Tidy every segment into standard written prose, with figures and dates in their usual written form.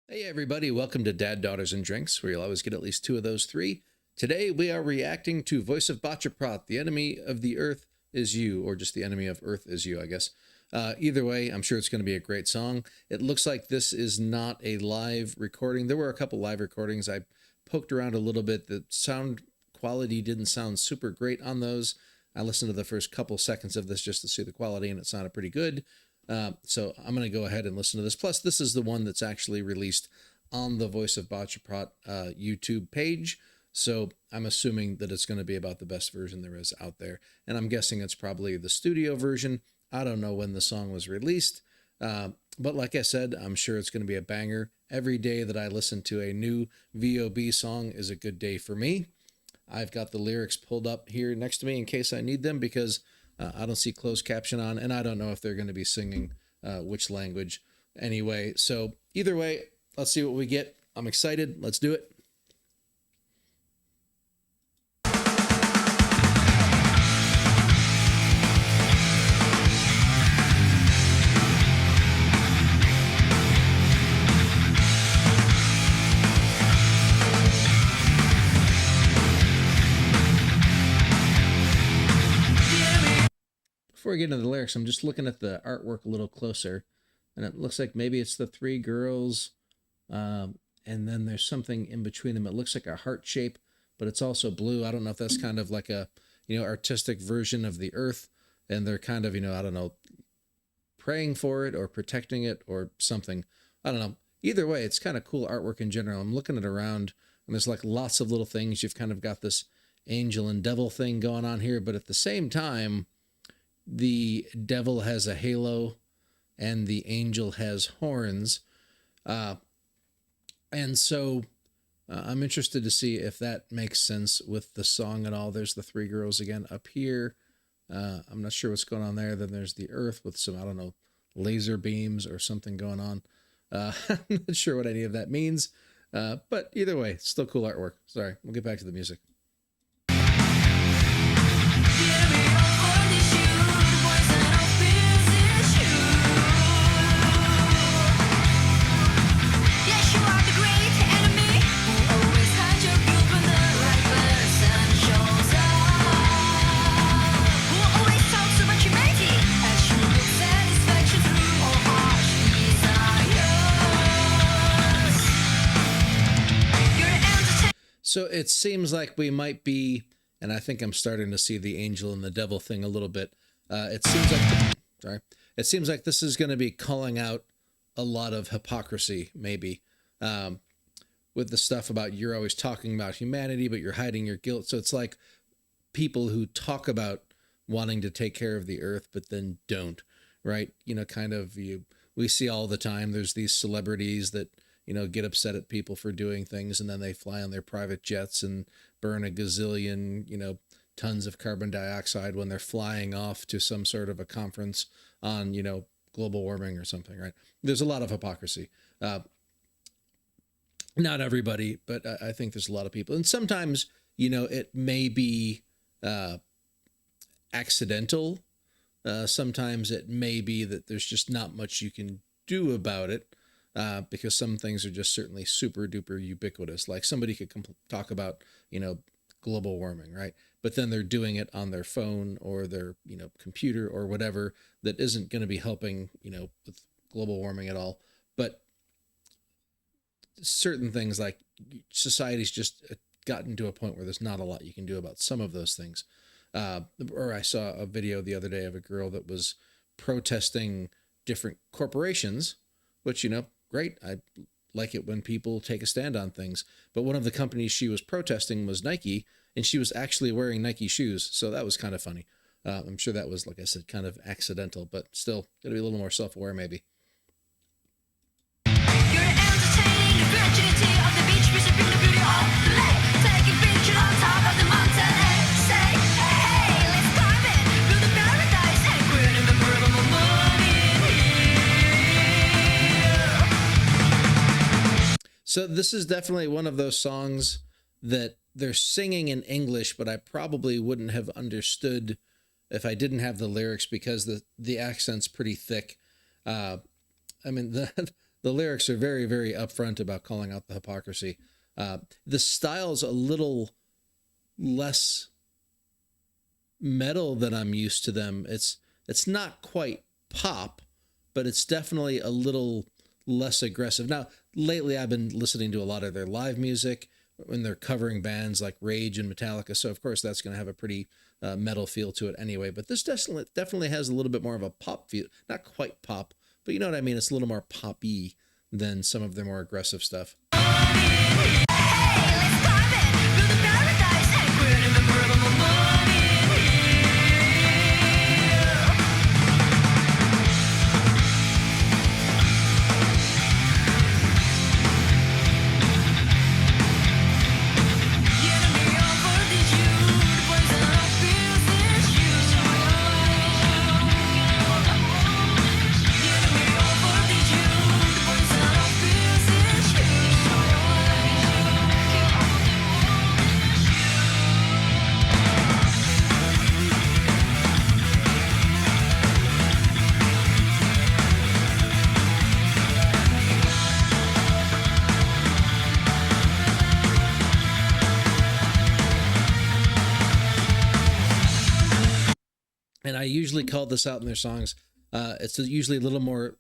Hey everybody, welcome to Dad, Daughters, and Drinks, where you'll always get at least two of those three. Today we are reacting to Voice of Baceprot, The Enemy of the Earth is You, or just The Enemy of Earth is You, I guess. Either way, I'm sure it's going to be a great song. It looks like this is not a live recording. There were a couple live recordings. I poked around a little bit. The sound quality didn't sound super great on those. I listened to the first couple seconds of this just to see the quality, and it sounded pretty good. So I'm going to go ahead and listen to this. Plus, this is the one that's actually released on the Voice of Baceprot YouTube page. So I'm assuming that it's going to be about the best version there is out there. And I'm guessing it's probably the studio version. I don't know when the song was released. But like I said, I'm sure it's going to be a banger. Every day that I listen to a new VOB song is a good day for me. I've got the lyrics pulled up here next to me in case I need them because I don't see closed caption on, and I don't know if they're going to be singing which language anyway. So either way, let's see what we get. I'm excited. Let's do it. Before I get into the lyrics, I'm just looking at the artwork a little closer, and it looks like maybe it's the three girls, and then there's something in between them. It looks like a heart shape, but it's also blue. I don't know if that's kind of like a, artistic version of the earth, and they're kind of, I don't know, praying for it or protecting it or something. I don't know. Either way, it's kind of cool artwork in general. I'm looking at around, and there's like lots of little things. You've kind of got this angel and devil thing going on here, but at the same time, the devil has a halo and the angel has horns. And so I'm interested to see if that makes sense with the song at all. There's the three girls again up here. I'm not sure what's going on there. Then there's the earth with some, I don't know, laser beams or something going on. I'm not sure what any of that means. But either way, still cool artwork. Sorry, we'll get back to the music. So it seems like we might be, and I think I'm starting to see the angel and the devil thing a little bit. It seems like this is going to be calling out a lot of hypocrisy, maybe, with the stuff about you're always talking about humanity, but you're hiding your guilt. So it's like people who talk about wanting to take care of the earth, but then don't, right? We see all the time. There's these celebrities that, get upset at people for doing things, and then they fly on their private jets and burn a gazillion, tons of carbon dioxide when they're flying off to some sort of a conference on, global warming or something, right? There's a lot of hypocrisy. Not everybody, but I think there's a lot of people. And sometimes, it may be accidental. Sometimes it may be that there's just not much you can do about it. Because some things are just certainly super duper ubiquitous. Like somebody could talk about, global warming, right? But then they're doing it on their phone or their, computer or whatever that isn't going to be helping, with global warming at all. But certain things like society's just gotten to a point where there's not a lot you can do about some of those things. Or I saw a video the other day of a girl that was protesting different corporations, which, great. I like it when people take a stand on things. But one of the companies she was protesting was Nike, and she was actually wearing Nike shoes. So that was kind of funny. I'm sure that was, like I said, kind of accidental, but still got to be a little more self-aware maybe. So this is definitely one of those songs that they're singing in English, but I probably wouldn't have understood if I didn't have the lyrics because the accent's pretty thick. I mean, the the lyrics are very, very upfront about calling out the hypocrisy. The style's a little less metal than I'm used to them. It's not quite pop, but it's definitely a little less aggressive. Now, lately I've been listening to a lot of their live music when they're covering bands like Rage and Metallica, so of course that's going to have a pretty metal feel to it anyway. But this definitely has a little bit more of a pop feel. Not quite pop, but you know what I mean? It's a little more poppy than some of their more aggressive stuff. And I usually call this out in their songs. It's usually a little more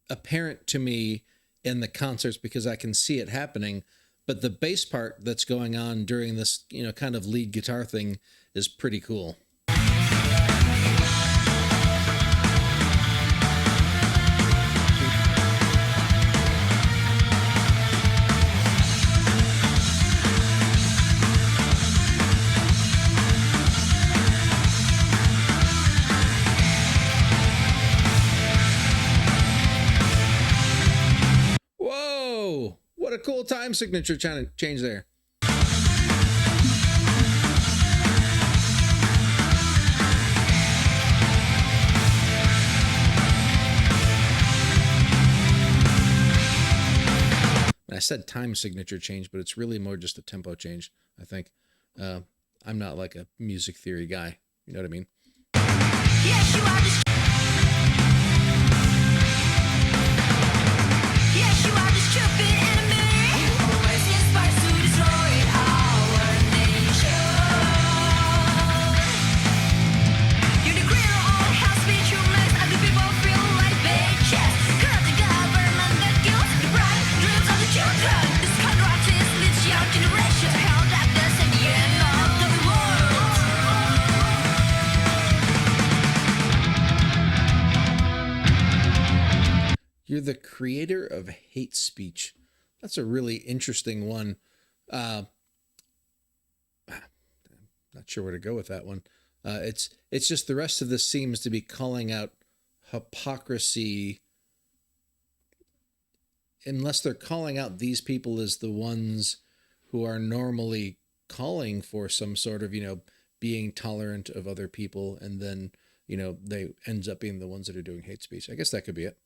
apparent to me in the concerts because I can see it happening. But the bass part that's going on during this, kind of lead guitar thing is pretty cool. What a cool time signature change there. I said time signature change, but it's really more just a tempo change, I think. I'm not like a music theory guy. You know what I mean? Yes, you are the stupid enemy. Always inspires to destroy our nation. You declare all hell speech you make, and the people feel like bitches. Corrupt the government that kills the bright dreams of the children. This contract leads young generation to hell darkness and the end of the world. You're the creator of hate speech. That's a really interesting one. Not sure where to go with that one. It's just the rest of this seems to be calling out hypocrisy, unless they're calling out these people as the ones who are normally calling for some sort of, being tolerant of other people, and then, they ends up being the ones that are doing hate speech. I guess that could be it.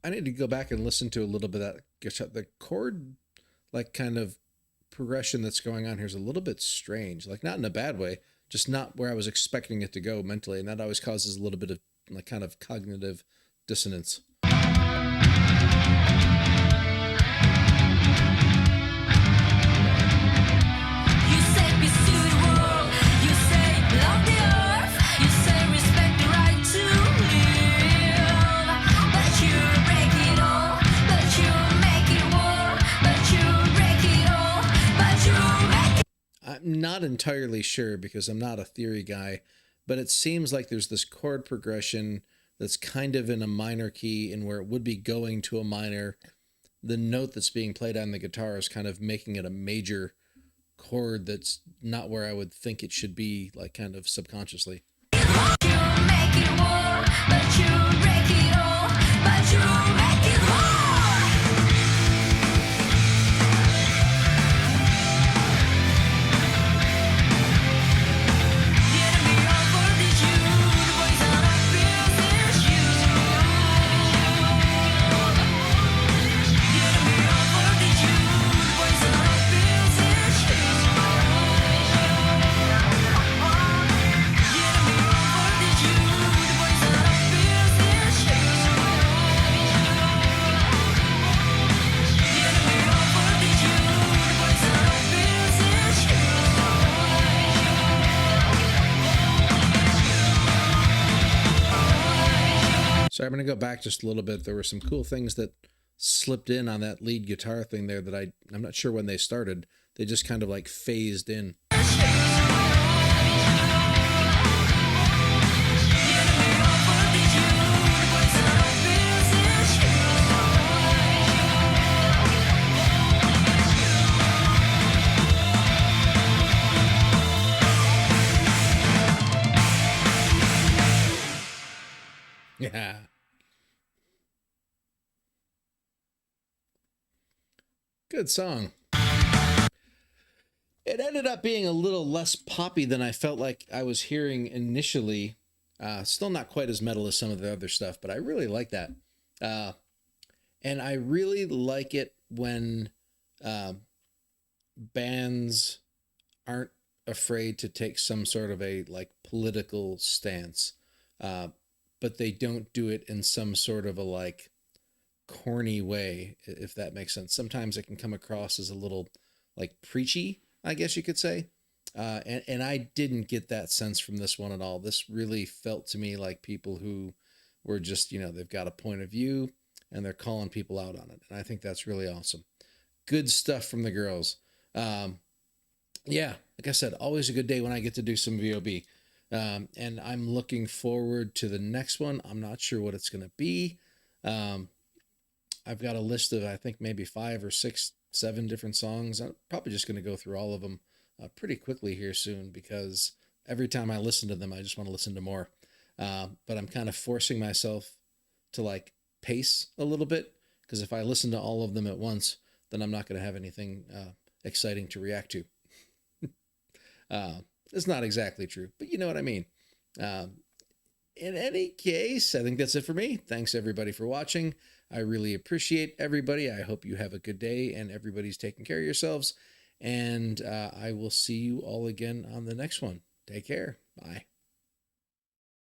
I need to go back and listen to a little bit of that guitar. The chord, kind of progression that's going on here is a little bit strange. Not in a bad way, just not where I was expecting it to go mentally. And that always causes a little bit of kind of cognitive dissonance. I'm not entirely sure because I'm not a theory guy, but it seems like there's this chord progression that's kind of in a minor key, and where it would be going to a minor, the note that's being played on the guitar is kind of making it a major chord that's not where I would think it should be, kind of subconsciously. You make it war, but you break it all, but you make it war. go back just a little bit, there were some cool things that slipped in on that lead guitar thing there that I'm not sure when they started. They just kind of like phased in. Yeah. Good song. It ended up being a little less poppy than I felt like I was hearing initially. Still not quite as metal as some of the other stuff, but I really like that. And I really like it when bands aren't afraid to take some sort of a like political stance, but they don't do it in some sort of a like corny way, if that makes sense. Sometimes it can come across as a little like preachy, I guess you could say. And I didn't get that sense from this one at all. This really felt to me like people who were just, they've got a point of view and they're calling people out on it. And I think that's really awesome. Good stuff from the girls. Yeah, like I said, always a good day when I get to do some VOB. And I'm looking forward to the next one. I'm not sure what it's going to be. I've got a list of, I think, maybe 5 or 6, 7 different songs. I'm probably just going to go through all of them pretty quickly here soon, because every time I listen to them, I just want to listen to more. But I'm kind of forcing myself to like pace a little bit, because if I listen to all of them at once, then I'm not going to have anything exciting to react to. It's not exactly true, but you know what I mean. In any case, I think that's it for me. Thanks everybody for watching. I really appreciate everybody. I hope you have a good day and everybody's taking care of yourselves. And I will see you all again on the next one. Take care. Bye.